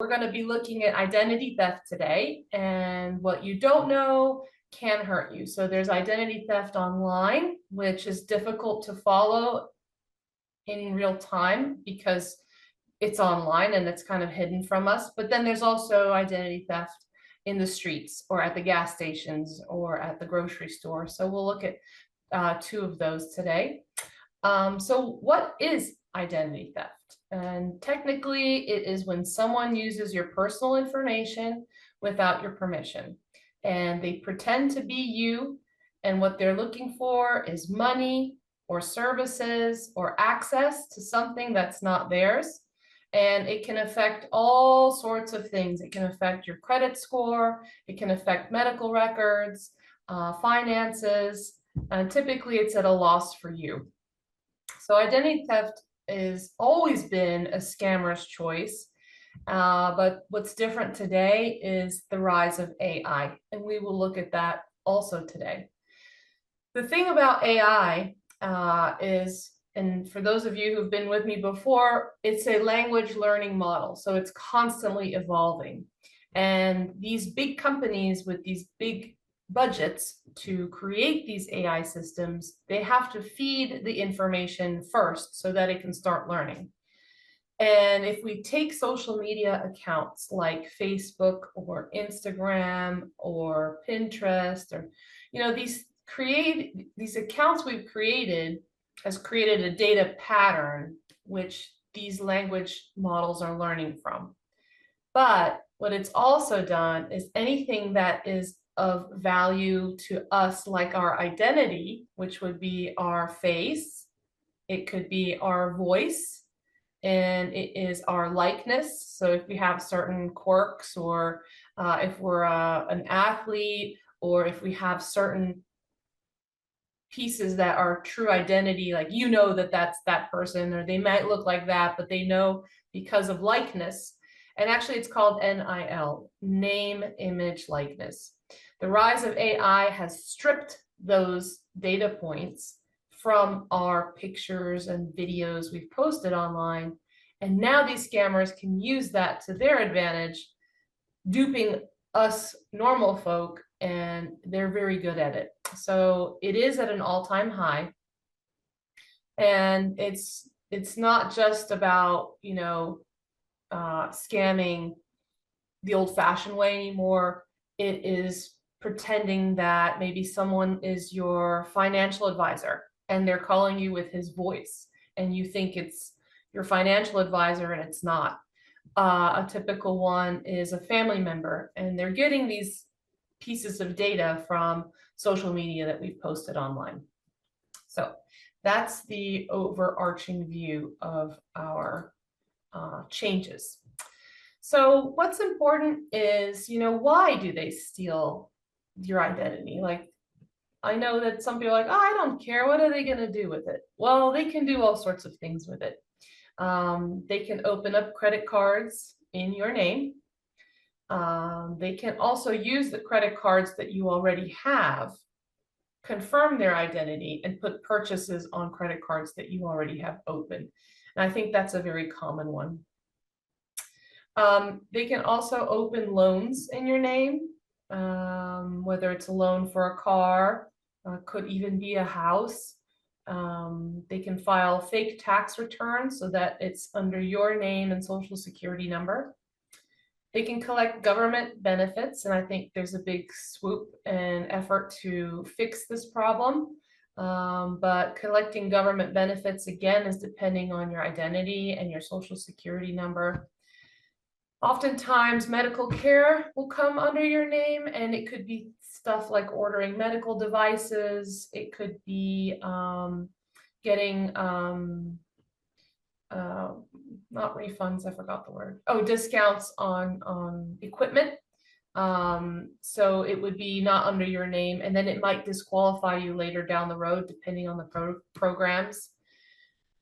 going to be looking at identity theft today, and what you don't know can hurt you. So there's identity theft online, which is difficult to follow in real time because it's online and it's kind of hidden from us. But then there's also identity theft in the streets or at the gas stations or at the grocery store. So we'll look at two of those today. So what is identity theft? And technically, it is when someone uses your personal information without your permission, and they pretend to be you, and what they're looking for is money or services or access to something that's not theirs. And it can affect all sorts of things. It can affect your credit score, it can affect medical records, finances, and typically it's at a loss for you. So identity theft has always been a scammer's choice, but what's different today is the rise of AI, and we will look at that also today. The thing about AI is, and for those of you who've been with me before, it's a language learning model, so it's constantly evolving. And these big companies with these big budgets to create these AI systems, they have to feed the information first so that it can start learning. And if we take social media accounts like Facebook or Instagram or Pinterest, or these accounts we've created has created a data pattern which these language models are learning from. But what it's also done is anything that is of value to us, like our identity, which would be our face, it could be our voice, and it is our likeness. So if we have certain quirks, or if we're an athlete, or if we have certain pieces that are true identity, like that that's that person, or they might look like that, but they know because of likeness. And actually it's called NIL, name, image, likeness. The rise of AI has stripped those data points from our pictures and videos we've posted online. And now these scammers can use that to their advantage, duping us normal folk, and they're very good at it. So it is at an all-time high. And it's not just about, scamming the old-fashioned way anymore. It is pretending that maybe someone is your financial advisor and they're calling you with his voice, and you think it's your financial advisor and it's not. A typical one is a family member, and they're getting these pieces of data from social media that we've posted online. So that's the overarching view of our changes. So what's important is, why do they steal your identity? Like, I know that some people are like, oh, I don't care. What are they going to do with it? Well, they can do all sorts of things with it. They can open up credit cards in your name. They can also use the credit cards that you already have, confirm their identity, and put purchases on credit cards that you already have open. And I think that's a very common one. They can also open loans in your name, whether it's a loan for a car, could even be a house. They can file fake tax returns so that it's under your name and social security number. They can collect government benefits, and I think there's a big swoop and effort to fix this problem. But collecting government benefits, again, is depending on your identity and your social security number. Oftentimes, medical care will come under your name, and it could be stuff like ordering medical devices. It could be getting not refunds, I forgot the word. Oh, discounts on equipment. So it would be not under your name, and then it might disqualify you later down the road, depending on the programs.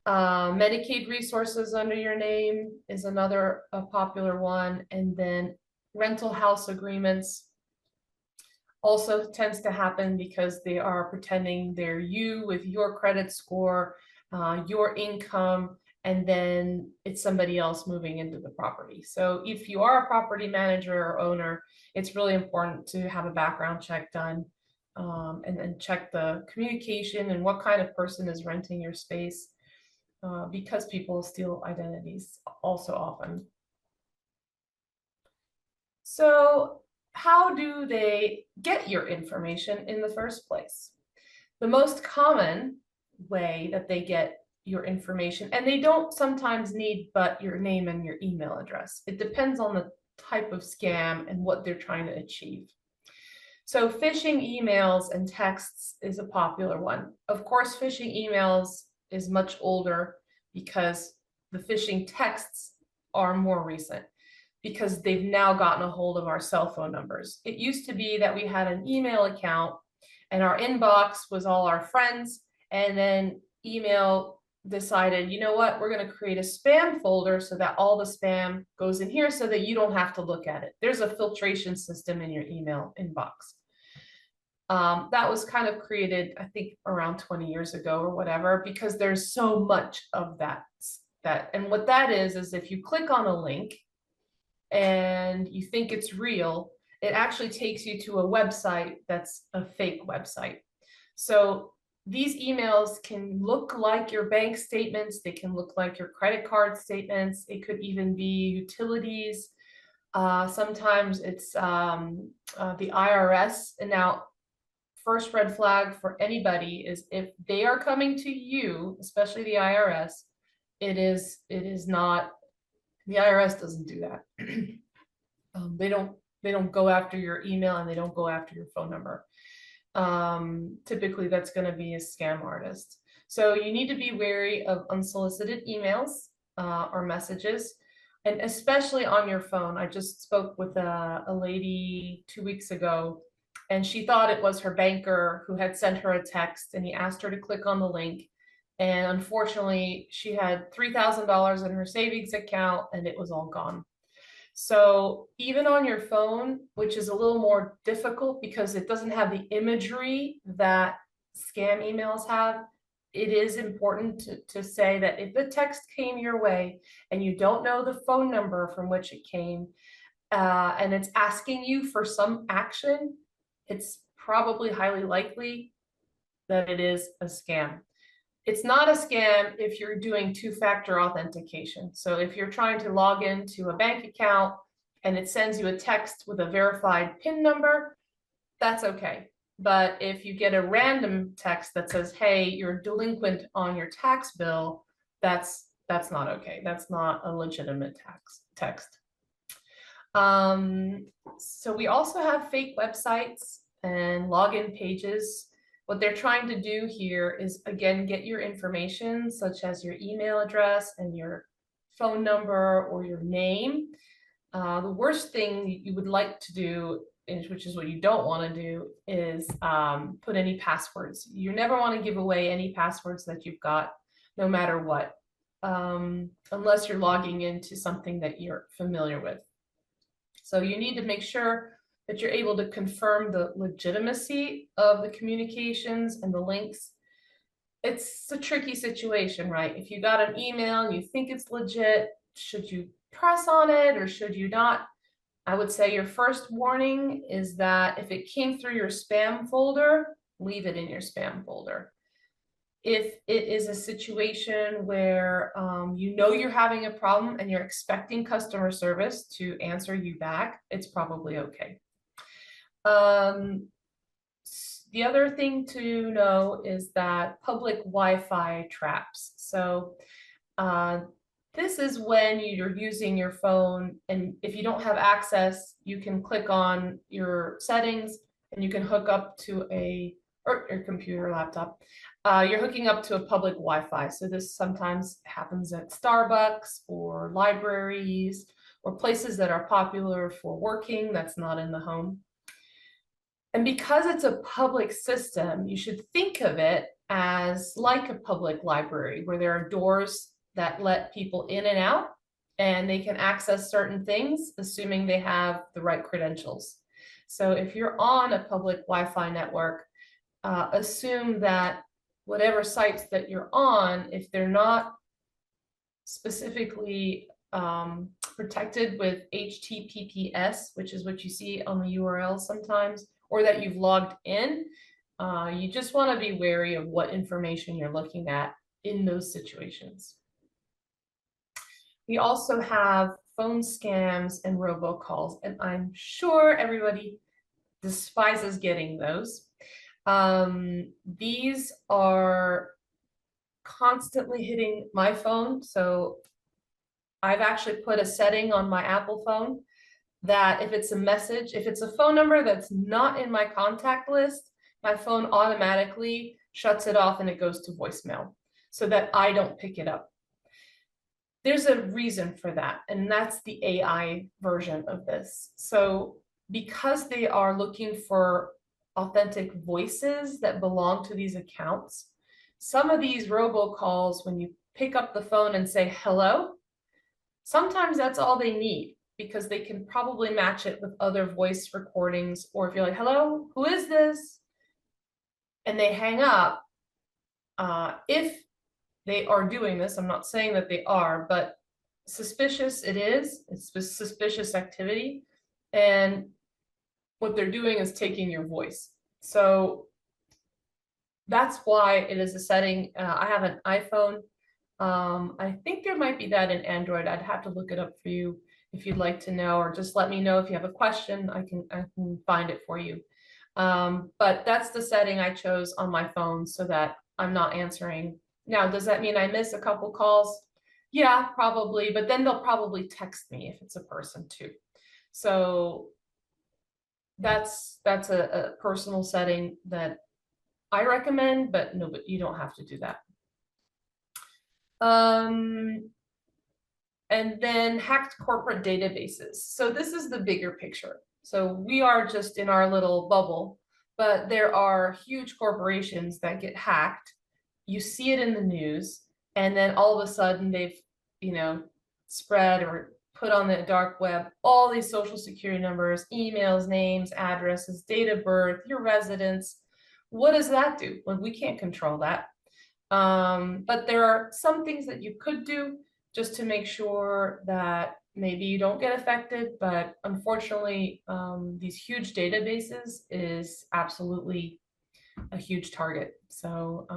Medicaid resources under your name is another popular one. And then rental house agreements also tends to happen because they are pretending they're you with your credit score, your income, and then it's somebody else moving into the property. So if you are a property manager or owner, it's really important to have a background check done, and then check the communication and what kind of person is renting your space, because people steal identities also often. So how do they get your information in the first place? The most common way that they get your information, and they don't sometimes need but your name and your email address. It depends on the type of scam and what they're trying to achieve. So phishing emails and texts is a popular one. Of course, phishing emails is much older because the phishing texts are more recent, because they've now gotten a hold of our cell phone numbers. It used to be that we had an email account and our inbox was all our friends, and then email decided, you know what, we're going to create a spam folder so that all the spam goes in here so that you don't have to look at it. There's a filtration system in your email inbox. That was kind of created, I think, around 20 years ago or whatever, because there's so much of that. And what that is if you click on a link and you think it's real, it actually takes you to a website that's a fake website. So these emails can look like your bank statements, they can look like your credit card statements, it could even be utilities. Sometimes it's the IRS. And now, first red flag for anybody is if they are coming to you, especially the IRS, it is not, the IRS doesn't do that. They don't go after your email, and they don't go after your phone number. Typically that's going to be a scam artist. So you need to be wary of unsolicited emails or messages, and especially on your phone. I just spoke with a lady 2 weeks ago, and she thought it was her banker who had sent her a text, and he asked her to click on the link. And unfortunately, she had $3,000 in her savings account, and it was all gone. So even on your phone, which is a little more difficult because it doesn't have the imagery that scam emails have, it is important to say that if the text came your way and you don't know the phone number from which it came, and it's asking you for some action, it's probably highly likely that it is a scam. It's not a scam if you're doing two-factor authentication. So if you're trying to log into a bank account and it sends you a text with a verified PIN number, that's okay. But if you get a random text that says, hey, you're delinquent on your tax bill, that's not okay. That's not a legitimate text. So we also have fake websites and login pages. What they're trying to do here is, again, get your information, such as your email address and your phone number or your name. The worst thing you would like to do, which is what you don't want to do, is put any passwords. You never want to give away any passwords that you've got, no matter what, unless you're logging into something that you're familiar with. So you need to make sure that you're able to confirm the legitimacy of the communications and the links. It's a tricky situation, right? If you got an email and you think it's legit, should you press on it or should you not? I would say your first warning is that if it came through your spam folder, leave it in your spam folder. If it is a situation where you know you're having a problem and you're expecting customer service to answer you back, it's probably okay. The other thing to know is that public Wi-Fi traps. So this is when you're using your phone, and if you don't have access, you can click on your settings and you can hook up to your computer, laptop. You're hooking up to a public Wi-Fi. So this sometimes happens at Starbucks or libraries or places that are popular for working that's not in the home. And because it's a public system, you should think of it as like a public library where there are doors that let people in and out, and they can access certain things, assuming they have the right credentials. So if you're on a public Wi-Fi network, assume that whatever sites that you're on, if they're not specifically protected with HTTPS, which is what you see on the URL sometimes, or that you've logged in. You just want to be wary of what information you're looking at in those situations. We also have phone scams and robocalls, and I'm sure everybody despises getting those. These are constantly hitting my phone, so I've actually put a setting on my Apple phone that if it's a message, if it's a phone number that's not in my contact list, my phone automatically shuts it off and it goes to voicemail so that I don't pick it up. There's a reason for that, and that's the AI version of this. So because they are looking for authentic voices that belong to these accounts, some of these robocalls, when you pick up the phone and say hello, sometimes that's all they need, because they can probably match it with other voice recordings. Or if you're like, hello, who is this? And they hang up, if they are doing this, I'm not saying that they are, but suspicious it is, it's suspicious activity. And what they're doing is taking your voice. So that's why it is a setting. I have an iPhone. I think there might be that in Android. I'd have to look it up for you if you'd like to know, or just let me know if you have a question. I can find it for you. But that's the setting I chose on my phone so that I'm not answering. Now, does that mean I miss a couple calls? Yeah, probably, but then they'll probably text me if it's a person too. So that's a personal setting that I recommend, but no, but you don't have to do that. And then hacked corporate databases. So this is the bigger picture. So we are just in our little bubble, but there are huge corporations that get hacked. You see it in the news, and then all of a sudden they've, spread or put on the dark web all these social security numbers, emails, names, addresses, date of birth, your residence. What does that do? Well, we can't control that. But there are some things that you could do just to make sure that maybe you don't get affected. But unfortunately, these huge databases is absolutely a huge target. So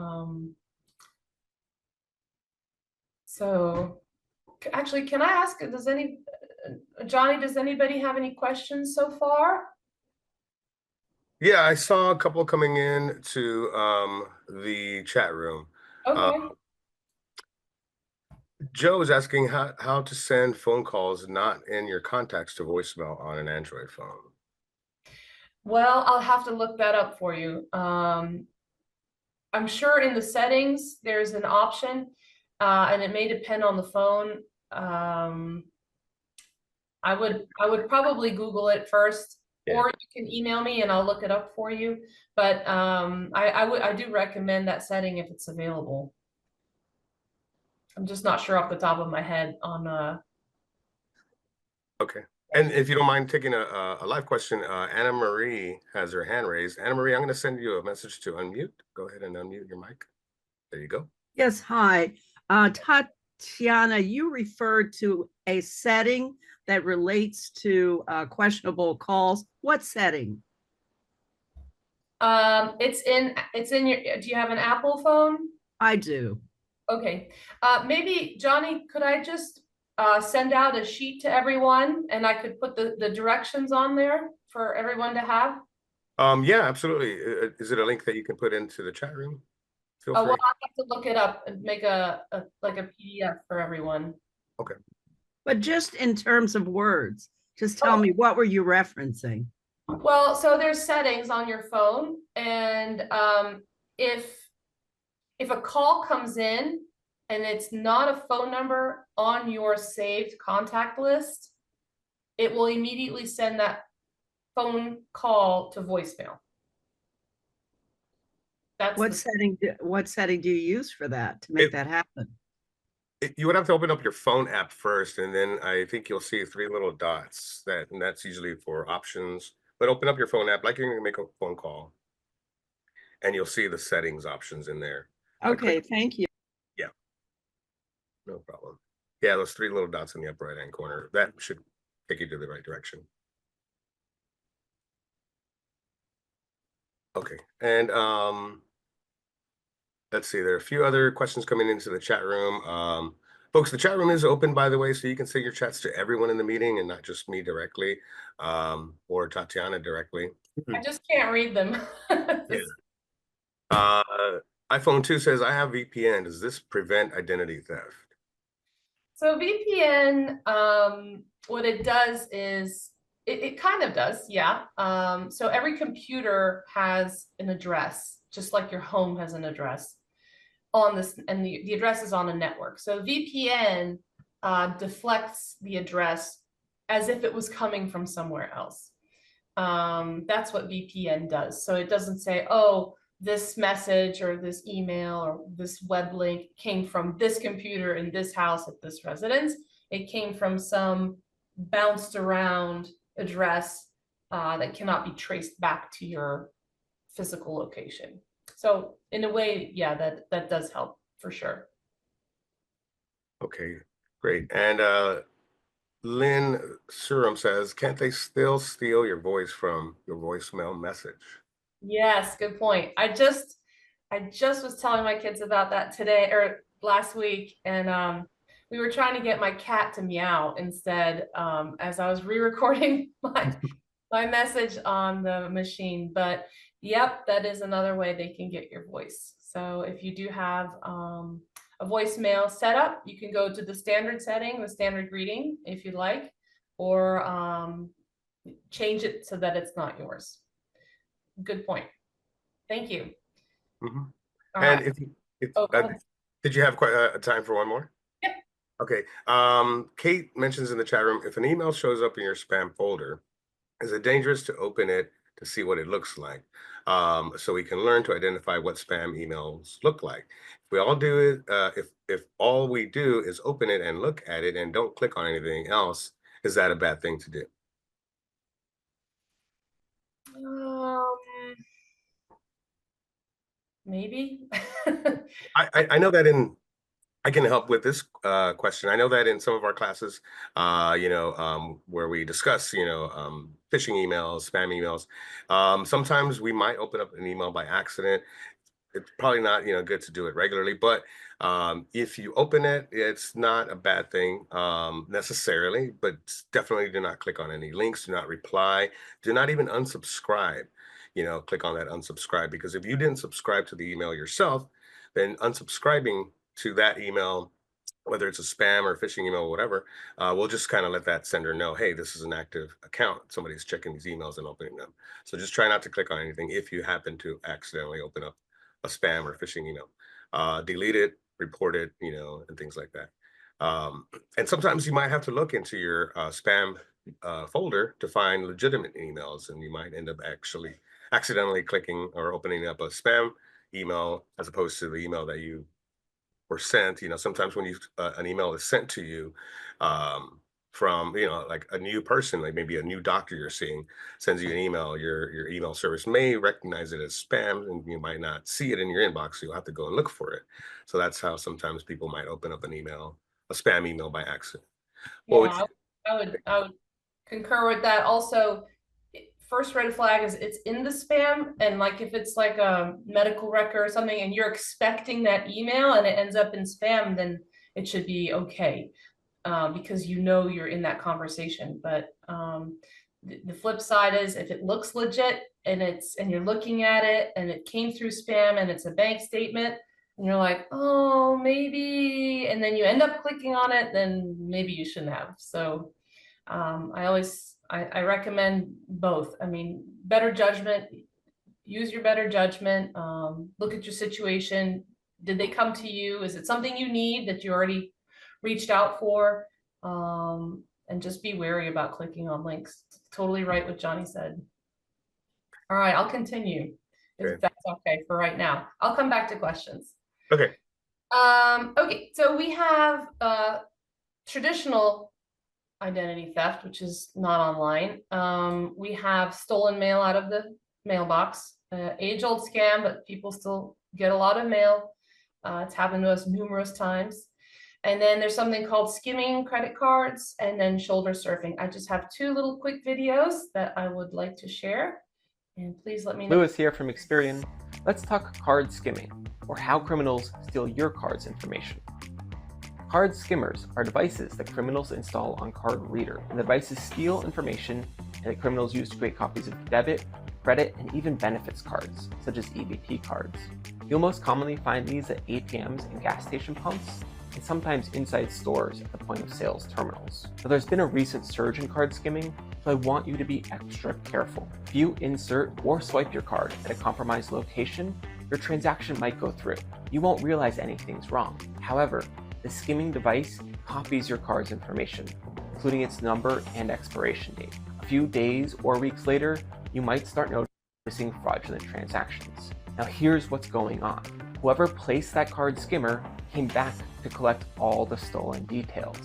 actually, can I ask, Johnny, does anybody have any questions so far? Yeah, I saw a couple coming in to the chat room. Okay. Joe is asking how to send phone calls not in your contacts to voicemail on an Android phone. Well, I'll have to look that up for you. I'm sure in the settings, there's an option, and it may depend on the phone. I would probably Google it first, Yeah. or you can email me and I'll look it up for you. But I do recommend that setting if it's available. I'm just not sure off the top of my head on Okay. And if you don't mind taking a live question, Anna Marie has her hand raised. Anna Marie, I'm going to send you a message to unmute. Go ahead and unmute your mic. There you go. Yes, hi. Tatyana, you referred to a setting that relates to questionable calls. What setting? It's in your, do you have an Apple phone? I do. Okay. Maybe Johnny, could I just send out a sheet to everyone and I could put the directions on there for everyone to have? Yeah, absolutely. Is it a link that you can put into the chat room? Feel Oh, free. well, I have to look it up and make like a PDF for everyone. Okay. But just in terms of words, just tell me, what were you referencing? Well, so there's settings on your phone, and if a call comes in and it's not a phone number on your saved contact list, it will immediately send that phone call to voicemail. That's What setting do you use for that to make that happen? You would have to open up your phone app first, and then I think you'll see 3 little dots and that's usually for options. But open up your phone app like you're going to make a phone call, and you'll see the settings options in there. Okay, thank you. Yeah, no problem. Yeah, those three little dots in the upper right-hand corner. That should take you to the right direction. Okay, and let's see, there are a few other questions coming into the chat room. Folks, the chat room is open, by the way, so you can send your chats to everyone in the meeting and not just me directly, or Tatyana directly. I just can't read them. Yeah. iPhone 2 says, I have VPN. Does this prevent identity theft? So VPN, what it does is, it kind of does, yeah. So every computer has an address, just like your home has an address on this, and the address is on a network. So VPN deflects the address as if it was coming from somewhere else. That's what VPN does. So it doesn't say, oh, this message or this email or this web link came from this computer in this house at this residence. It came from some bounced around address that cannot be traced back to your physical location. So in a way, yeah, that does help for sure. Okay, great. And Lynn Surum says, can't they still steal your voice from your voicemail message? Yes, good point. I just was telling my kids about that today or last week, and we were trying to get my cat to meow instead, as I was re-recording my message on the machine. But yep, that is another way they can get your voice. So if you do have a voicemail set up, you can go to the standard setting, the standard greeting, if you like, or change it so that it's not yours. Good point. Thank you. Mm-hmm. All And right. if Oh, go ahead. did you have quite a time for one more? Yep. Okay. Kate mentions in the chat room, if an email shows up in your spam folder, is it dangerous to open it to see what it looks like? So we can learn to identify what spam emails look like. If we all do it, if all we do is open it and look at it and don't click on anything else, is that a bad thing to do? Maybe. I know that I can help with this question. I know that in some of our classes, where we discuss, phishing emails, spam emails, sometimes we might open up an email by accident. It's probably not, good to do it regularly, but if you open it, it's not a bad thing necessarily, but definitely do not click on any links, do not reply, do not even unsubscribe, click on that unsubscribe, because if you didn't subscribe to the email yourself, then unsubscribing to that email, whether it's a spam or phishing email or whatever, we'll just kind of let that sender know, hey, this is an active account. Somebody's checking these emails and opening them. So just try not to click on anything if you happen to accidentally open up a spam or phishing email. Delete it, report it, and things like that. And sometimes you might have to look into your spam folder to find legitimate emails, and you might end up actually accidentally clicking or opening up a spam email as opposed to the email that you were sent. Sometimes when an email is sent to you from like a new person, like maybe a new doctor you're seeing sends you an email, your email service may recognize it as spam, and you might not see it in your inbox, so you'll have to go and look for it. So that's how sometimes people might open up a spam email by accident. Yeah, I would concur with that. Also, first red flag is it's in the spam, and like if it's like a medical record or something and you're expecting that email and it ends up in spam, then it should be okay, because you're in that conversation. But the flip side is if it looks legit and you're looking at it and it came through spam and it's a bank statement and you're like, oh, maybe, and then you end up clicking on it, then maybe you shouldn't have. So I recommend both. I mean, better judgment, use your better judgment, look at your situation. Did they come to you? Is it something you need that you already reached out for? And just be wary about clicking on links. Totally right what Johnny said. All right, I'll continue if that's okay for right now. I'll come back to questions. Okay. Okay, so we have traditional identity theft, which is not online. We have stolen mail out of the mailbox, age-old scam, but people still get a lot of mail. It's happened to us numerous times. And then there's something called skimming credit cards and then shoulder surfing. I just have two little quick videos that I would like to share. And please let me know. Lewis here from Experian. Let's talk card skimming, or how criminals steal your card's information. Card skimmers are devices that criminals install on card reader, and the devices steal information that criminals use to create copies of debit, credit, and even benefits cards, such as EBT cards. You'll most commonly find these at ATMs and gas station pumps, and sometimes inside stores at the point of sales terminals. Now, there's been a recent surge in card skimming, so I want you to be extra careful. If you insert or swipe your card at a compromised location, your transaction might go through. You won't realize anything's wrong. However, the skimming device copies your card's information, including its number and expiration date. A few days or weeks later, you might start noticing fraudulent transactions. Now here's what's going on. Whoever placed that card skimmer came back to collect all the stolen details.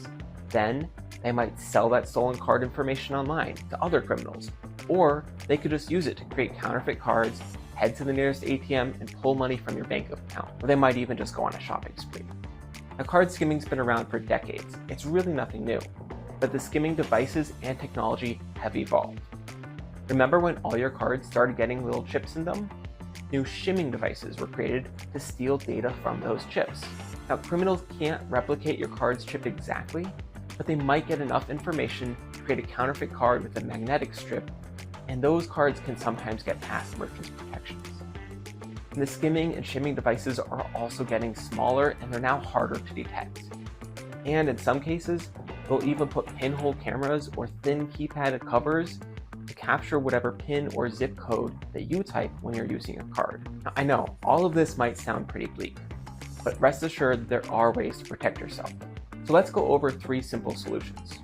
Then they might sell that stolen card information online to other criminals, or they could just use it to create counterfeit cards, head to the nearest ATM and pull money from your bank account, or they might even just go on a shopping spree. Now, card skimming's been around for decades. It's really nothing new, but the skimming devices and technology have evolved. Remember when all your cards started getting little chips in them? New shimming devices were created to steal data from those chips. Now, criminals can't replicate your card's chip exactly, but they might get enough information to create a counterfeit card with a magnetic strip, and those cards can sometimes get past merchants' protections. And the skimming and shimming devices are also getting smaller, and they're now harder to detect. And in some cases, they'll even put pinhole cameras or thin keypad covers to capture whatever PIN or zip code that you type when you're using a card. Now, I know all of this might sound pretty bleak, but rest assured there are ways to protect yourself. So let's go over 3 simple solutions.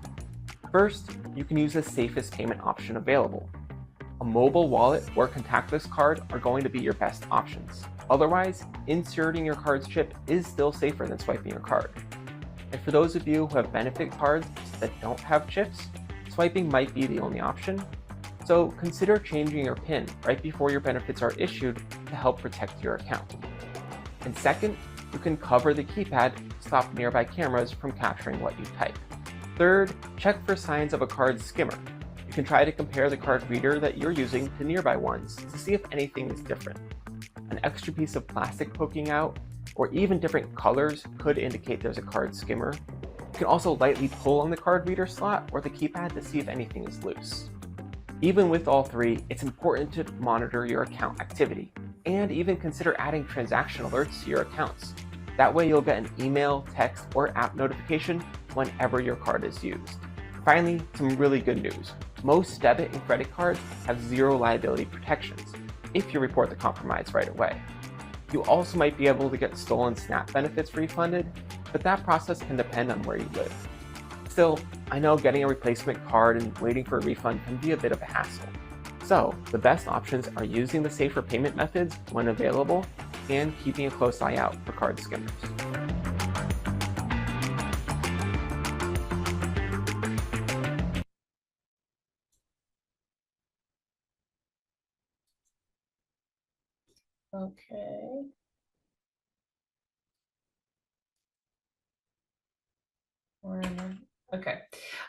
First, you can use the safest payment option available. A mobile wallet or contactless card are going to be your best options. Otherwise, inserting your card's chip is still safer than swiping your card. And for those of you who have benefit cards that don't have chips, swiping might be the only option. So consider changing your PIN right before your benefits are issued to help protect your account. And second, you can cover the keypad to stop nearby cameras from capturing what you type. Third, check for signs of a card skimmer. You can try to compare the card reader that you're using to nearby ones to see if anything is different. An extra piece of plastic poking out, or even different colors, could indicate there's a card skimmer. You can also lightly pull on the card reader slot or the keypad to see if anything is loose. Even with all 3, it's important to monitor your account activity, and even consider adding transaction alerts to your accounts. That way you'll get an email, text, or app notification whenever your card is used. Finally, some really good news. Most debit and credit cards have 0 liability protections if you report the compromise right away. You also might be able to get stolen SNAP benefits refunded, but that process can depend on where you live. Still, I know getting a replacement card and waiting for a refund can be a bit of a hassle. So, the best options are using the safer payment methods when available and keeping a close eye out for card skimmers. Okay. Okay.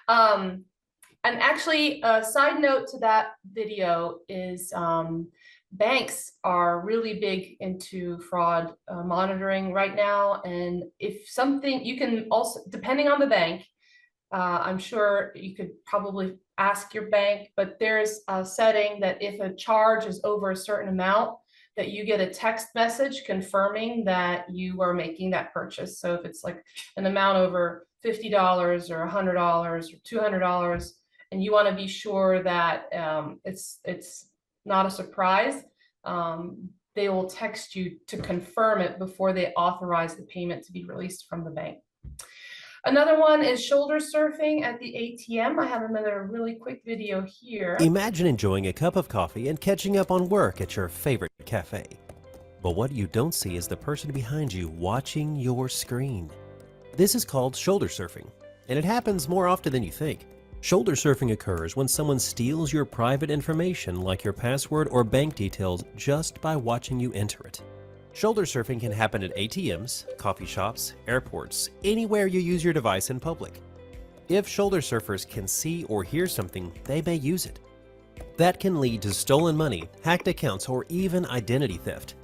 And actually, a side note to that video is banks are really big into fraud monitoring right now. And if something, you can also, depending on the bank, I'm sure you could probably ask your bank, but there's a setting that if a charge is over a certain amount, that you get a text message confirming that you are making that purchase. So if it's like an amount over $50 or $100 or $200, and you want to be sure that it's not a surprise, they will text you to confirm it before they authorize the payment to be released from the bank. Another one is shoulder surfing at the ATM. I have another really quick video here. Imagine enjoying a cup of coffee and catching up on work at your favorite cafe. But what you don't see is the person behind you watching your screen. This is called shoulder surfing, and it happens more often than you think. Shoulder surfing occurs when someone steals your private information like your password or bank details just by watching you enter it. Shoulder surfing can happen at ATMs, coffee shops, airports, anywhere you use your device in public. If shoulder surfers can see or hear something, they may use it. That can lead to stolen money, hacked accounts, or even identity theft.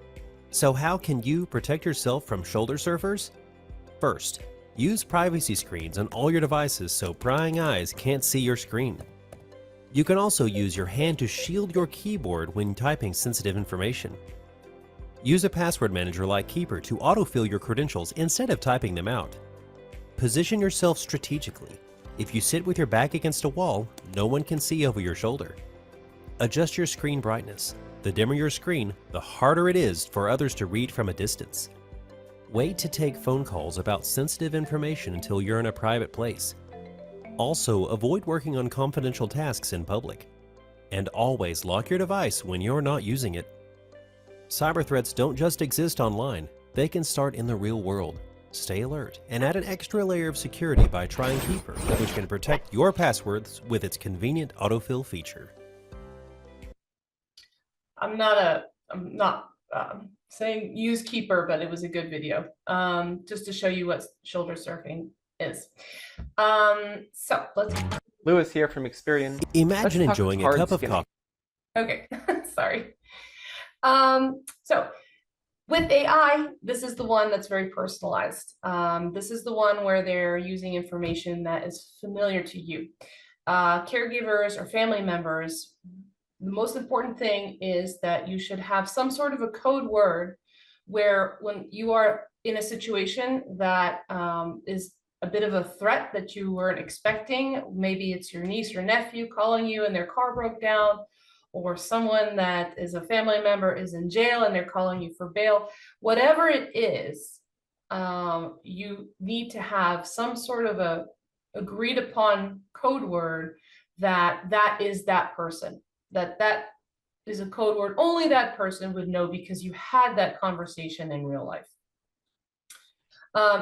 So how can you protect yourself from shoulder surfers? First, use privacy screens on all your devices so prying eyes can't see your screen. You can also use your hand to shield your keyboard when typing sensitive information. Use a password manager like Keeper to autofill your credentials instead of typing them out. Position yourself strategically. If you sit with your back against a wall, no one can see over your shoulder. Adjust your screen brightness. The dimmer your screen, the harder it is for others to read from a distance. Wait to take phone calls about sensitive information until you're in a private place. Also, avoid working on confidential tasks in public. And always lock your device when you're not using it. Cyber threats don't just exist online, they can start in the real world. Stay alert and add an extra layer of security by trying Keeper, which can protect your passwords with its convenient autofill feature. I'm not saying use Keeper, but it was a good video, just to show you what shoulder surfing is. So let's. Lewis here from Experian. Imagine Let's talk enjoying a card cup of skimming. coffee. Okay, sorry. So with AI, this is the one that's very personalized. This is the one where they're using information that is familiar to you. Caregivers or family members, the most important thing is that you should have some sort of a code word where when you are in a situation that is a bit of a threat that you weren't expecting, maybe it's your niece or nephew calling you and their car broke down, or someone that is a family member is in jail and they're calling you for bail, whatever it is, you need to have some sort of a agreed upon code word that is that person. That is a code word only that person would know because you had that conversation in real life.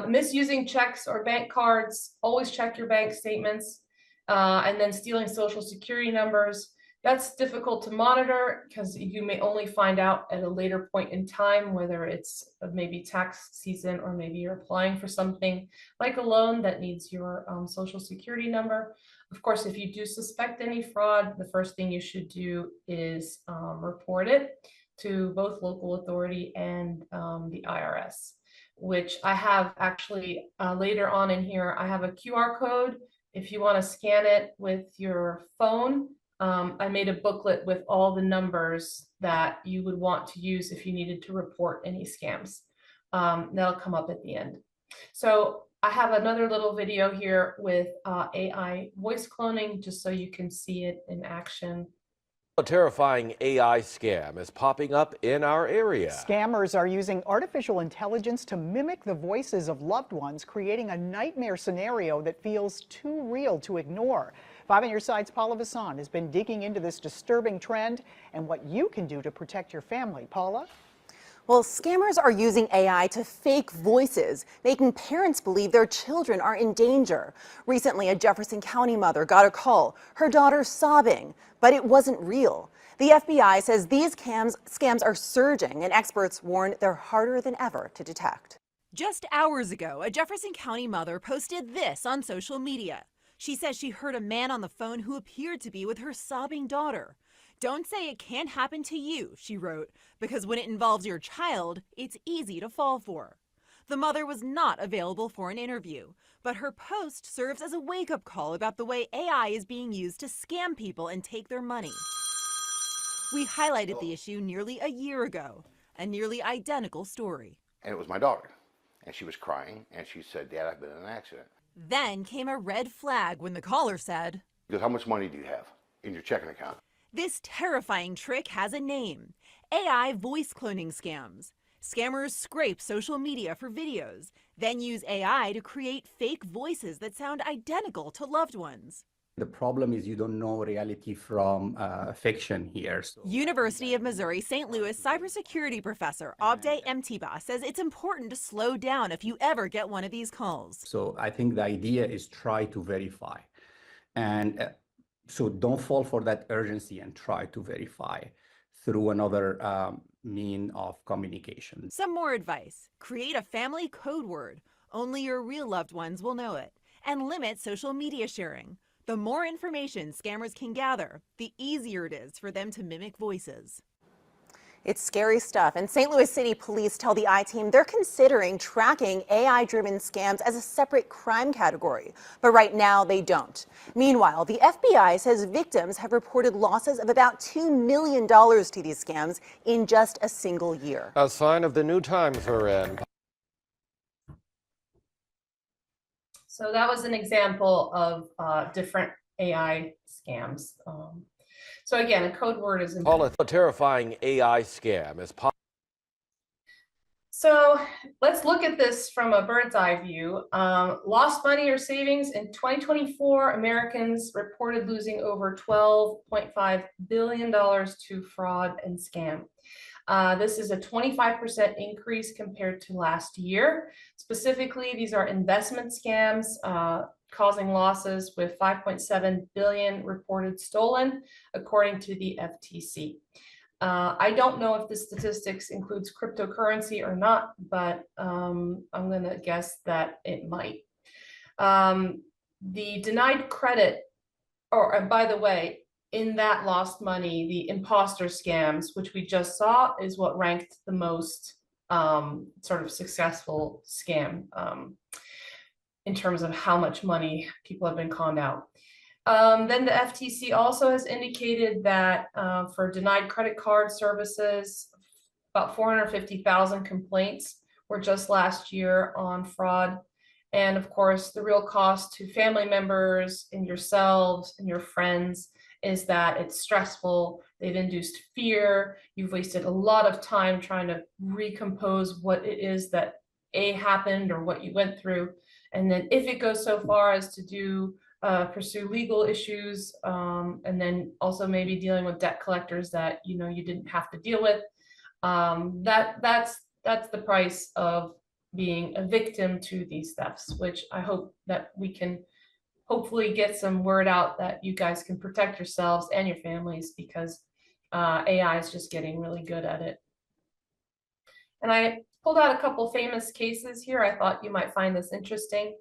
Misusing checks or bank cards, always check your bank statements, and then stealing social security numbers. That's difficult to monitor because you may only find out at a later point in time, whether it's maybe tax season or maybe you're applying for something like a loan that needs your social security number. Of course, if you do suspect any fraud, the first thing you should do is report it to both local authority and the IRS, which I have actually later on in here. I have a QR code. If you want to scan it with your phone, I made a booklet with all the numbers that you would want to use if you needed to report any scams. That'll come up at the end. So I have another little video here with AI voice cloning, just so you can see it in action. A terrifying AI scam is popping up in our area. Scammers are using artificial intelligence to mimic the voices of loved ones, creating a nightmare scenario that feels too real to ignore. 5 on Your Side's Paula Vassan has been digging into this disturbing trend and what you can do to protect your family. Paula? Well, scammers are using AI to fake voices, making parents believe their children are in danger. Recently, a Jefferson County mother got a call, her daughter sobbing, but it wasn't real. The FBI says these scams are surging, and experts warn they're harder than ever to detect. Just hours ago, a Jefferson County mother posted this on social media. She says she heard a man on the phone who appeared to be with her sobbing daughter. "Don't say it can't happen to you," she wrote, "because when it involves your child, it's easy to fall for." The mother was not available for an interview, but her post serves as a wake-up call about the way AI is being used to scam people and take their money. We highlighted the issue nearly a year ago, a nearly identical story. And it was my daughter, and she was crying, and she said, "Dad, I've been in an accident." Then came a red flag when the caller said, He goes, "How much money do you have in your checking account?" this terrifying trick has a name: AI voice cloning scams. Scammers scrape social media for videos, then use AI to create fake voices that sound identical to loved ones. The problem is you don't know reality from fiction here. So. University of Missouri St. Louis cybersecurity professor Abday Mtiba says it's important to slow down if you ever get one of these calls. So I think the idea is try to verify. And so don't fall for that urgency and try to verify. through another mean of communication. Some more advice. Create a family code word. Only your real loved ones will know it. And limit social media sharing. The more information scammers can gather, the easier it is for them to mimic voices. It's scary stuff. And St. Louis City Police tell the I-Team they're considering tracking AI-driven scams as a separate crime category. But right now, they don't. Meanwhile, the FBI says victims have reported losses of about $2 million to these scams in just a single year. A sign of the new times we're in. So that was an example of different AI scams. So again, a code word is Call it a terrifying AI scam as So let's look at this from a bird's eye view. Lost money or savings in 2024, Americans reported losing over $12.5 billion to fraud and scam. This is a 25% increase compared to last year. Specifically, these are investment scams causing losses with 5.7 billion reported stolen, according to the FTC. I don't know if the statistics includes cryptocurrency or not, but I'm going to guess that it might. The denied credit, or by the way, in that lost money, the imposter scams, which we just saw, is what ranked the most sort of successful scam in terms of how much money people have been conned out. Then the FTC also has indicated that for denied credit card services, about 450,000 complaints were just last year on fraud. And of course, the real cost to family members and yourselves and your friends is that it's stressful. They've induced fear. You've wasted a lot of time trying to recompose what it is that happened or what you went through. And then if it goes so far as to pursue legal issues, and then also maybe dealing with debt collectors that you didn't have to deal with, that's the price of being a victim to these thefts, which I hope that we can hopefully get some word out that you guys can protect yourselves and your families, because AI is just getting really good at it. And I pulled out a couple famous cases here. I thought you might find this interesting.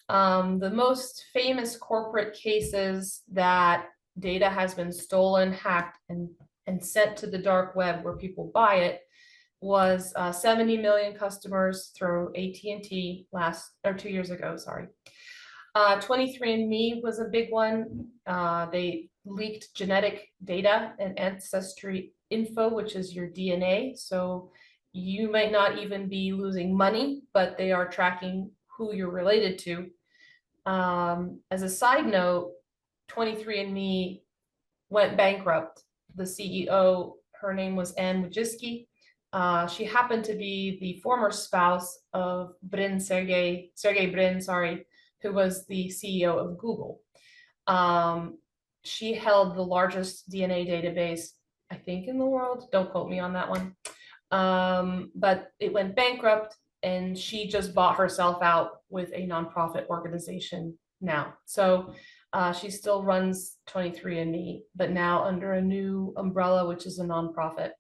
The most famous corporate cases that data has been stolen, hacked, and sent to the dark web where people buy it was 70 million customers through AT&T 2 years ago, sorry. 23andMe was a big one. They leaked genetic data and ancestry info, which is your DNA. So you might not even be losing money, but they are tracking who you're related to. As a side note, 23andMe went bankrupt. The CEO, her name was Anne Wojcicki. She happened to be the former spouse of Sergey Brin, who was the CEO of Google. She held the largest DNA database, I think, in the world. Don't quote me on that one. But it went bankrupt, and she just bought herself out with a nonprofit organization now. So she still runs 23andMe, but now under a new umbrella, which is a nonprofit.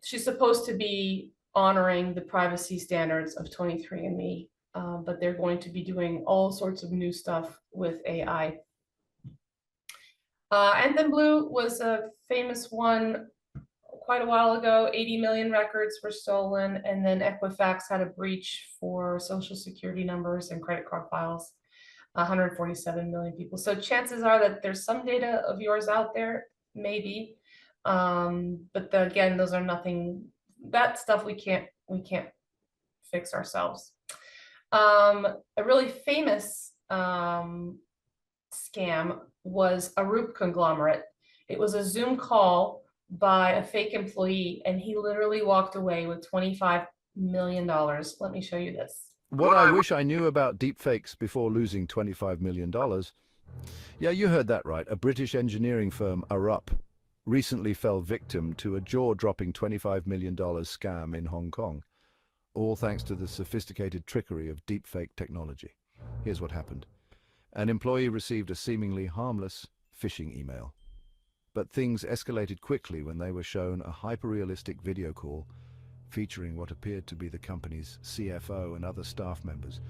She's supposed to be honoring the privacy standards of 23andMe, but they're going to be doing all sorts of new stuff with AI. Anthem Blue was a famous one quite a while ago. 80 million records were stolen, and then Equifax had a breach for social security numbers and credit card files. 147 million people. So chances are that there's some data of yours out there, maybe. But again, those are that stuff we can't fix ourselves. A really famous scam was a Roop conglomerate. It was a Zoom call by a fake employee, and he literally walked away with $25 million. Let me show you this. What I wish I knew about deepfakes before losing $25 million. Yeah, you heard that right. A British engineering firm, Arup, recently fell victim to a jaw-dropping $25 million scam in Hong Kong, all thanks to the sophisticated trickery of deepfake technology. Here's what happened. An employee received a seemingly harmless phishing email. but things escalated quickly when they were shown a hyper-realistic video call featuring what appeared to be the company's CFO and other staff members.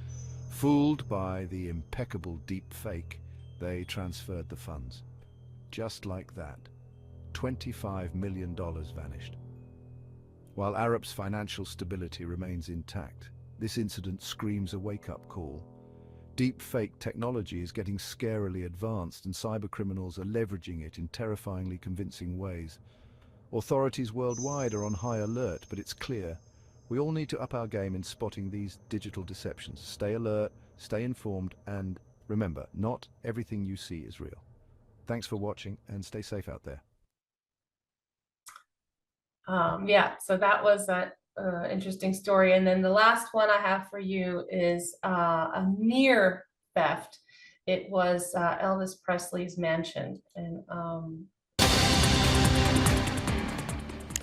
Fooled by the impeccable deep fake, they transferred the funds. Just like that, $25 million vanished. While Arup's financial stability remains intact, this incident screams a wake-up call. Deep fake technology is getting scarily advanced, and cybercriminals are leveraging it in terrifyingly convincing ways. Authorities worldwide are on high alert, but it's clear we all need to up our game in spotting these digital deceptions. Stay alert, stay informed, and remember, not everything you see is real. Thanks for watching, and stay safe out there. Yeah, so that was that interesting story. And then the last one I have for you is a near theft. It was Elvis Presley's mansion.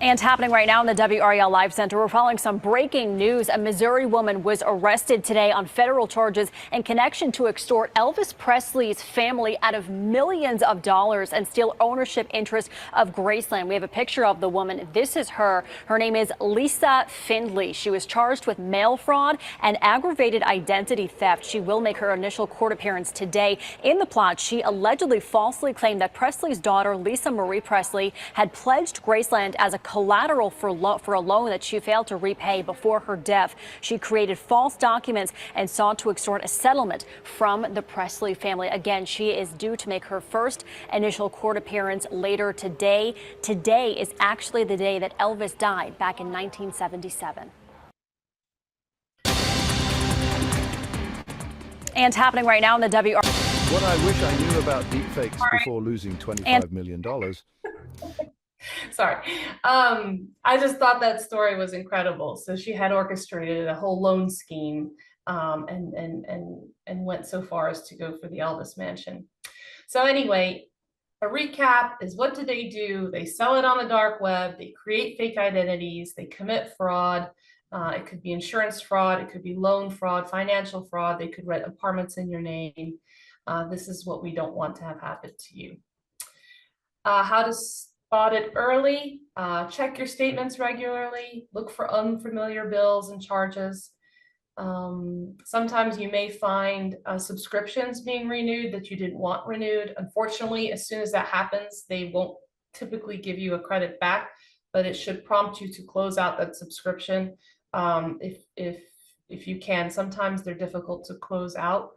And happening right now in the WREL Live Center, we're following some breaking news. A Missouri woman was arrested today on federal charges in connection to extort Elvis Presley's family out of millions of dollars and steal ownership interest of Graceland. We have a picture of the woman. This is her. Her name is Lisa Findley. She was charged with mail fraud and aggravated identity theft. She will make her initial court appearance today. In the plot, she allegedly falsely claimed that Presley's daughter, Lisa Marie Presley, had pledged Graceland as a collateral for a loan that she failed to repay before her death. She created false documents and sought to extort a settlement from the Presley family. Again, she is due to make her first initial court appearance later today. Today is actually the day that Elvis died back in 1977. And happening right now in the What I wish I knew about deepfakes before losing $25 million. Sorry. I just thought that story was incredible. So she had orchestrated a whole loan scheme and went so far as to go for the Elvis mansion. So anyway, a recap is, what do? They sell it on the dark web. They create fake identities. They commit fraud. It could be insurance fraud. It could be loan fraud, financial fraud. They could rent apartments in your name. This is what we don't want to have happen to you. How to spot it early: check your statements regularly, look for unfamiliar bills and charges. Sometimes you may find subscriptions being renewed that you didn't want renewed. Unfortunately, as soon as that happens, they won't typically give you a credit back, but it should prompt you to close out that subscription if you can. Sometimes they're difficult to close out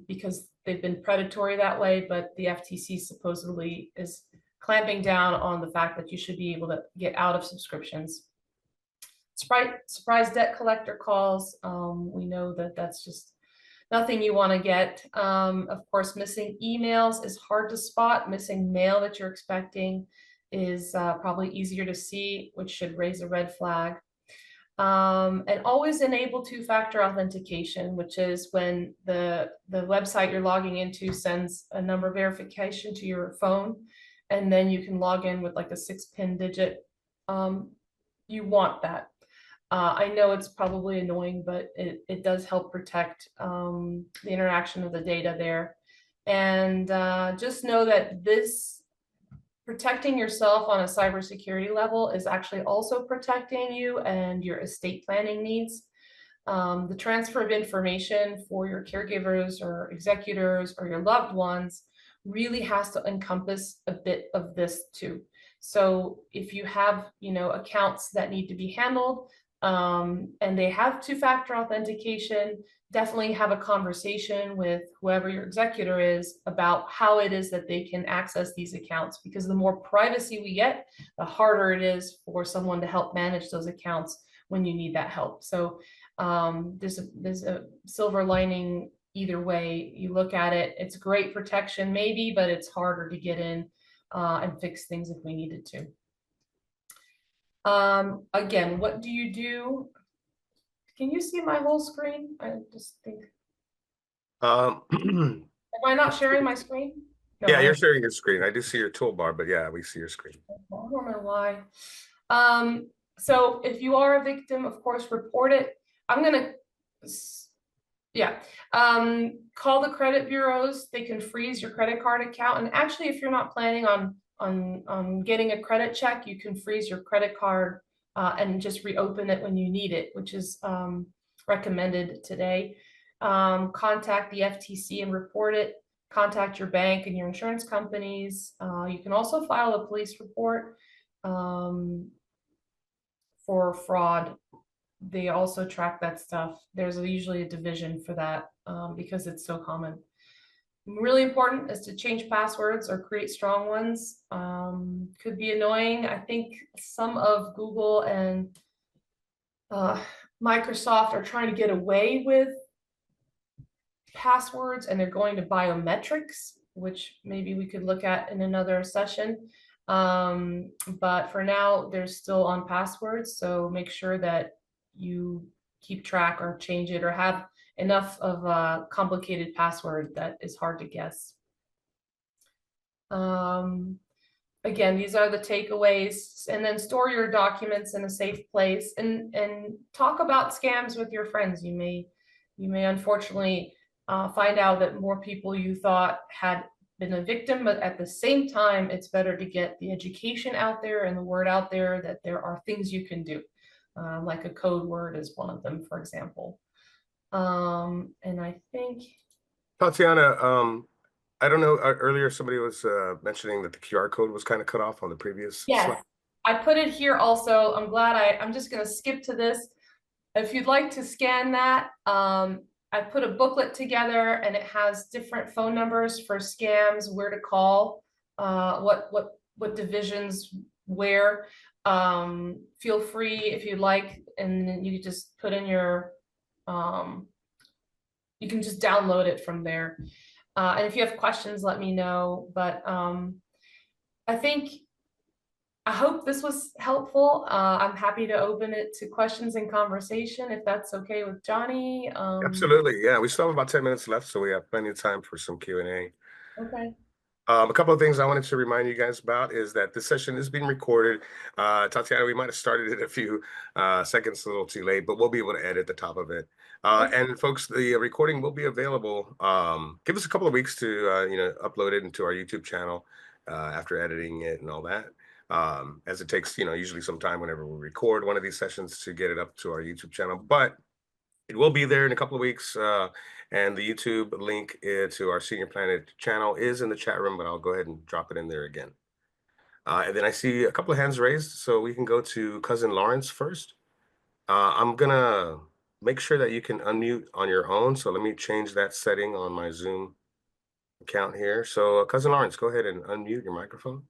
because they've been predatory that way, but the FTC supposedly is clamping down on the fact that you should be able to get out of subscriptions. Surprise debt collector calls. We know that that's just nothing you want to get. Of course, missing emails is hard to spot. Missing mail that you're expecting is probably easier to see, which should raise a red flag. And always enable two-factor authentication, which is when the website you're logging into sends a number verification to your phone, and then you can log in with like a 6-pin digit. You want that. I know it's probably annoying, but it does help protect the interaction of the data there. And just know that this protecting yourself on a cybersecurity level is actually also protecting you and your estate planning needs. The transfer of information for your caregivers or executors or your loved ones really has to encompass a bit of this too. So if you have, accounts that need to be handled, and they have two-factor authentication, definitely have a conversation with whoever your executor is about how it is that they can access these accounts, because the more privacy we get, the harder it is for someone to help manage those accounts when you need that help. So there's a silver lining either way you look at it. It's great protection maybe, but it's harder to get in and fix things if we needed to. Again, what do you do? Can you see my whole screen? I just think. Am I not sharing my screen? No, Yeah, you're sharing your screen. I do see your toolbar, but yeah, we see your screen. I don't know why. So if you are a victim, of course, report it. I'm gonna, call the credit bureaus. They can freeze your credit card account. And actually, if you're not planning on on getting a credit check, you can freeze your credit card and just reopen it when you need it, which is recommended today. Contact the FTC and report it. Contact your bank and your insurance companies. You can also file a police report for fraud. They also track that stuff. There's usually a division for that because it's so common. Really important is to change passwords or create strong ones. Could be annoying. I think some of Google and Microsoft are trying to get away with passwords, and they're going to biometrics, which maybe we could look at in another session. But for now, they're still on passwords, so make sure that you keep track or change it or have enough of a complicated password that is hard to guess. Again, these are the takeaways, and then store your documents in a safe place and talk about scams with your friends. You may unfortunately find out that more people you thought had been a victim, but at the same time, it's better to get the education out there and the word out there that there are things you can do, like a code word is one of them, for example. And I think, Tatyana, I don't know, earlier somebody was mentioning that the QR code was kind of cut off on the previous yes, slide. I put it here also. I'm glad I'm just going to skip to this. If you'd like to scan that, I put a booklet together and it has different phone numbers for scams, where to call, what divisions where. Feel free if you'd like, and then you just put in your, you can just download it from there. And if you have questions, let me know. But I hope this was helpful. I'm happy to open it to questions and conversation if that's okay with Johnny. Absolutely, yeah. We still have about 10 minutes left, so we have plenty of time for some Q&A. Okay. A couple of things I wanted to remind you guys about is that this session is being recorded. Tatyana, we might have started it a few seconds a little too late, but we'll be able to edit the top of it. And folks, the recording will be available. Give us a couple of weeks to upload it into our YouTube channel after editing it and all that. As it takes usually some time whenever we record one of these sessions to get it up to our YouTube channel, but it will be there in a couple of weeks. And the YouTube link to our Senior Planet channel is in the chat room, but I'll go ahead and drop it in there again. And then I see a couple of hands raised, so we can go to Cousin Lawrence first. I'm gonna make sure that you can unmute on your own, so let me change that setting on my Zoom account here. So Cousin Lawrence, go ahead and unmute your microphone.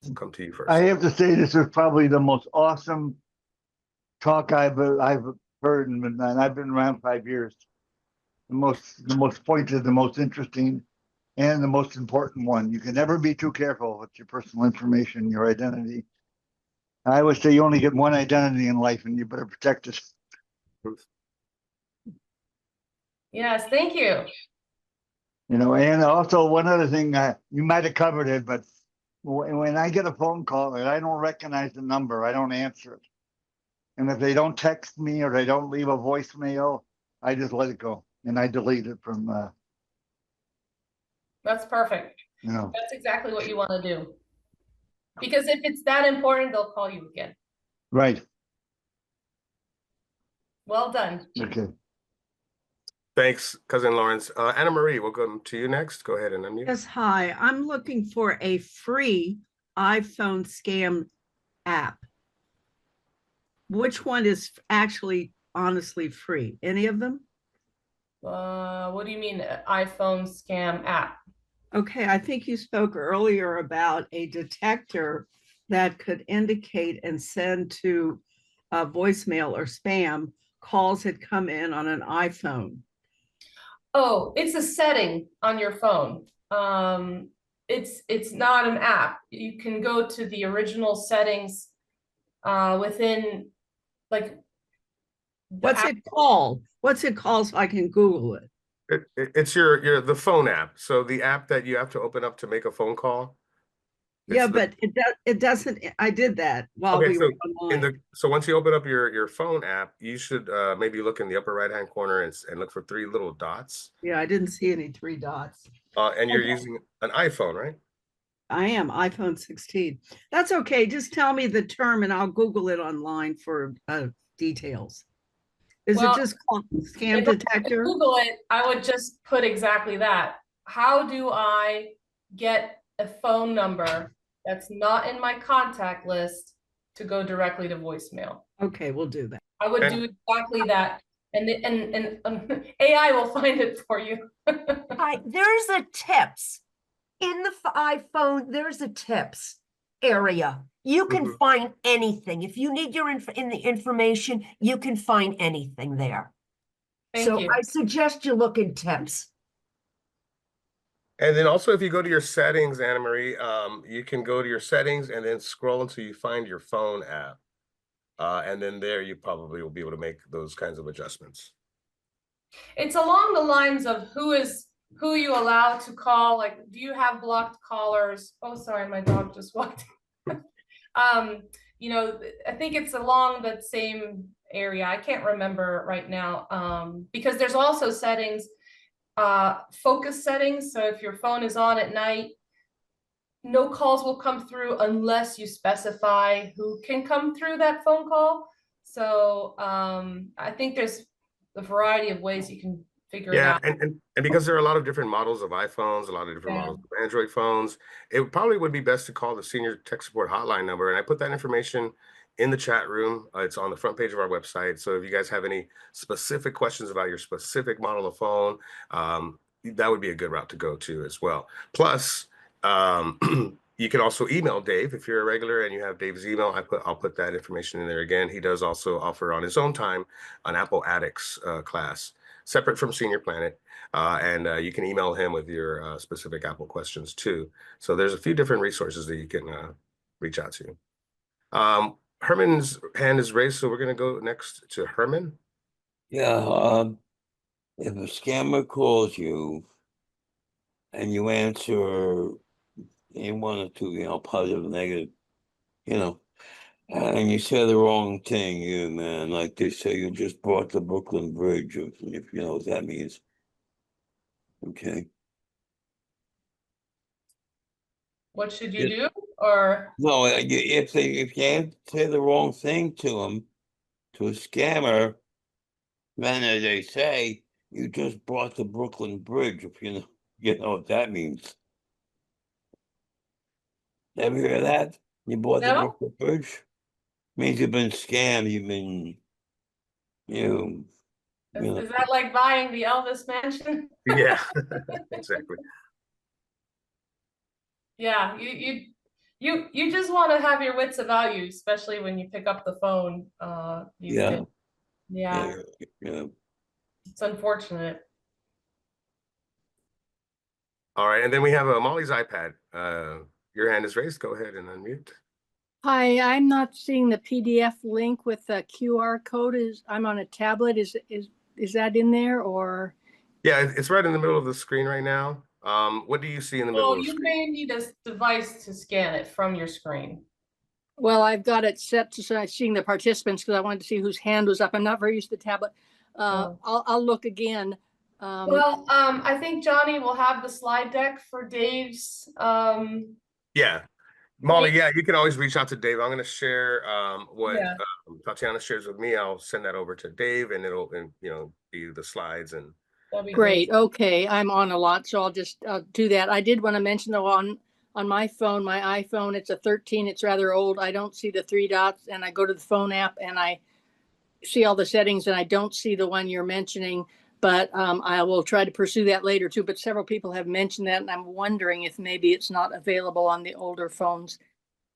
We'll come to you first. I have to say this is probably the most awesome talk I've heard, and I've been around 5 years. The most pointed, the most interesting, and the most important one. You can never be too careful with your personal information, your identity. I always say you only get one identity in life, and you better protect it. Yes, thank you. And also one other thing, you might have covered it, but when I get a phone call and I don't recognize the number, I don't answer it. And if they don't text me or they don't leave a voicemail, I just let it go and I delete it from. That's perfect. That's exactly what you want to do. Because if it's that important, they'll call you again. Right. Well done. Okay. Thanks, Cousin Lawrence. Anna Marie, we'll go to you next. Go ahead and unmute. Yes, hi. I'm looking for a free iPhone scam app. Which one is actually honestly free? Any of them? What do you mean iPhone scam app? Okay, I think you spoke earlier about a detector that could indicate and send to voicemail or spam calls had come in on an iPhone. Oh, it's a setting on your phone. It's not an app. You can go to the original settings within like. What's it called? What's it called so I can Google it? It's the phone app. So the app that you have to open up to make a phone call. Yeah, but it doesn't. I did that while we were online. So once you open up your phone app, you should maybe look in the upper right hand corner and look for 3 little dots. Yeah, I didn't see any 3 dots. And you're using an iPhone, right? I am iPhone 16. That's okay. Just tell me the term and I'll Google it online for details. Is it Well, just called scam if I could detector? Google it, I would just put exactly that. How do I get a phone number that's not in my contact list to go directly to voicemail? Okay, we'll do that. I would do exactly that. And AI will find it for you. Hi, there's a tips in the iPhone. There's a tips area. You can find anything. If you need your in the information, you can find anything there. Thank you. I suggest you look in tips. And then also, if you go to your settings, Anna Marie, you can go to your settings and then scroll until you find your phone app. And then there you probably will be able to make those kinds of adjustments. It's along the lines of who you allow to call. Like, do you have blocked callers? Oh, sorry, my dog just walked. You know, I think it's along that same area. I can't remember right now, because there's also settings, focus settings. So if your phone is on at night, no calls will come through unless you specify who can come through that phone call. So I think there's a variety of ways you can figure it out. And because there are a lot of different models of iPhones, a lot of different models of Android phones, it probably would be best to call the senior tech support hotline number. And I put that information in the chat room. It's on the front page of our website. So if you guys have any specific questions about your specific model of phone, that would be a good route to go to as well. Plus, you can also email Dave if you're a regular and you have Dave's email. I'll put that information in there again. He does also offer on his own time an Apple Addicts class, separate from Senior Planet. And you can email him with your specific Apple questions too. So there's a few different resources that you can reach out to. Herman's hand is raised, so we're going to go next to Herman. Yeah, if a scammer calls you and you answer in one or two, positive, negative, and you say the wrong thing, man, like they say you just bought the Brooklyn Bridge, if you know what that means. Okay. What should you do? Or no, if you say the wrong thing to them, to a scammer, then as they say, you just bought the Brooklyn Bridge, if you know what that means. Ever hear that? You bought the Brooklyn Bridge? Means you've been scammed. You've been, is that like buying the Elvis mansion? Yeah, exactly. Yeah, you just want to have your wits about you, especially when you pick up the phone. Yeah. It's unfortunate. All right, and then we have Molly's iPad. Your hand is raised. Go ahead and unmute. Hi, I'm not seeing the PDF link with the QR code. I'm on a tablet. Is that in there or? Yeah, it's right in the middle of the screen right now. What do you see in the middle of the You screen? may need a device to scan it from your screen. Well, I've got it set to seeing the participants because I wanted to see whose hand was up. I'm not very used to the tablet. I'll look again. I think Johnny will have the slide deck for Dave's. Yeah, Molly, yeah, you can always reach out to Dave. I'm going to share what Tatyana shares with me. I'll send that over to Dave, and it'll be the slides and. Great. Okay, I'm on a lot, so I'll just do that. I did want to mention though on my phone, my iPhone, it's a 13. It's rather old. I don't see the 3 dots, and I go to the phone app and I see all the settings, and I don't see the one you're mentioning. But I will try to pursue that later too. But several people have mentioned that, and I'm wondering if maybe it's not available on the older phones.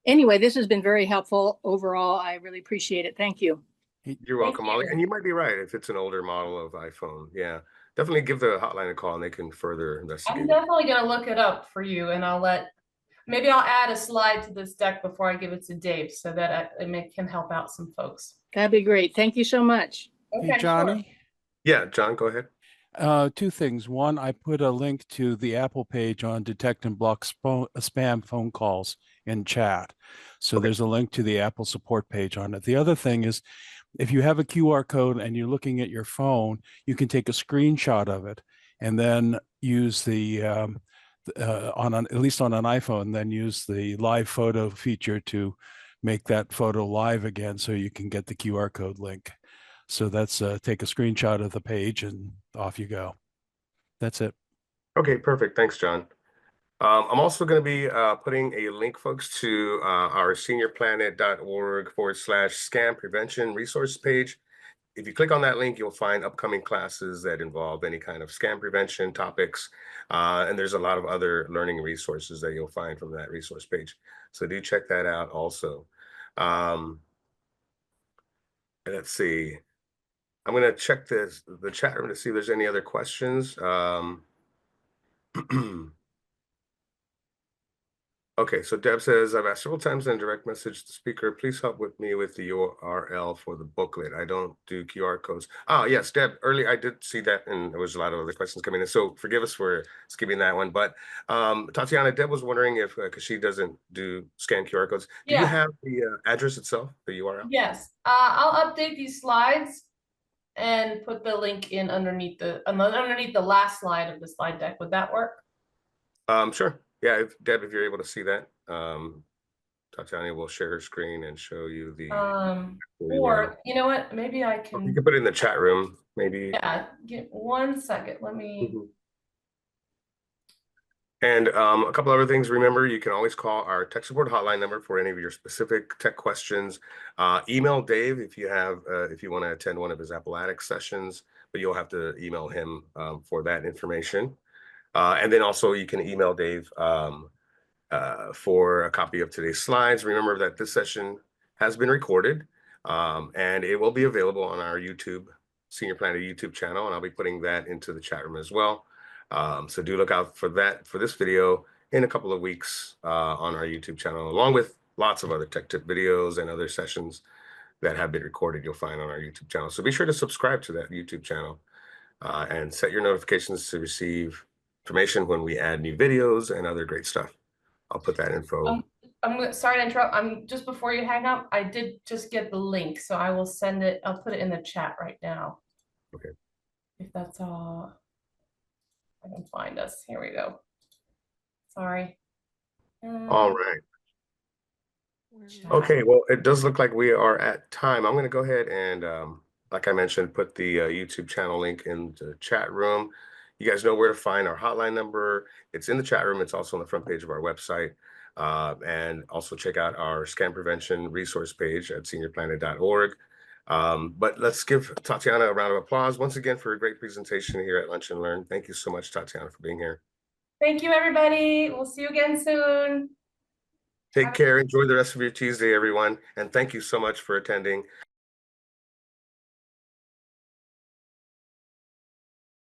Anyway, this has been very helpful overall. I really appreciate it. Thank you. You're welcome, Molly. And you might be right if it's an older model of iPhone. Yeah, definitely give the hotline a call, and they can further investigate. I'm definitely going to look it up for you, and maybe I'll add a slide to this deck before I give it to Dave so that it can help out some folks. That'd be great. Thank you so much. Okay, hey, Johnny. Sure. Yeah, John, go ahead. 2 things. One, I put a link to the Apple page on detect and block spam phone calls in chat. So there's a link to the Apple support page on it. The other thing is, if you have a QR code and you're looking at your phone, you can take a screenshot of it and then use the at least on an iPhone, then use the live photo feature to make that photo live again so you can get the QR code link. So that's take a screenshot of the page and off you go. That's it. Okay, perfect. Thanks, John. I'm also going to be putting a link, folks, to our seniorplanet.org/scam prevention resource page. If you click on that link, you'll find upcoming classes that involve any kind of scam prevention topics. And there's a lot of other learning resources that you'll find from that resource page. So do check that out also. Let's see. I'm going to check the chat room to see if there's any other questions. Okay, so Deb says, I've asked several times in direct message the speaker, please help with me with the URL for the booklet. I don't do QR codes. Oh, yes, Deb, earlier I did see that, and there was a lot of other questions coming in. So forgive us for skipping that one. But Tatyana, Deb was wondering if, because she doesn't do scan QR codes, do you have the address itself, the URL? Yes, I'll update these slides and put the link in underneath the last slide of the slide deck. Would that work? Sure. Yeah, Deb, if you're able to see that, Tatyana will share her screen and show you the. Or you know what? Maybe I can. You can put it in the chat room, maybe. Yeah, give 1 second. Let me. And a couple other things. Remember, you can always call our tech support hotline number for any of your specific tech questions. Email Dave if you want to attend one of his Apple Attic sessions, but you'll have to email him for that information. And then also you can email Dave for a copy of today's slides. Remember that this session has been recorded and it will be available on our Senior Planet YouTube channel, and I'll be putting that into the chat room as well. So do look out for this video in a couple of weeks on our YouTube channel, along with lots of other tech tip videos and other sessions that have been recorded you'll find on our YouTube channel. So be sure to subscribe to that YouTube channel and set your notifications to receive information when we add new videos and other great stuff. I'll put that info. Sorry to interrupt. Just before you hang up, I did just get the link, so I will send it. I'll put it in the chat right now. Okay. If that's all. I can find us. Here we go. Sorry. All right. Okay, well, it does look like we are at time. I'm going to go ahead and, like I mentioned, put the YouTube channel link in the chat room. You guys know where to find our hotline number. It's in the chat room. It's also on the front page of our website. And also check out our scam prevention resource page at seniorplanet.org. But let's give Tatyana a round of applause once again for a great presentation here at Lunch and Learn. Thank you so much, Tatyana, for being here. Thank you, everybody. We'll see you again soon. Take care. Enjoy the rest of your Tuesday, everyone. And thank you so much for attending.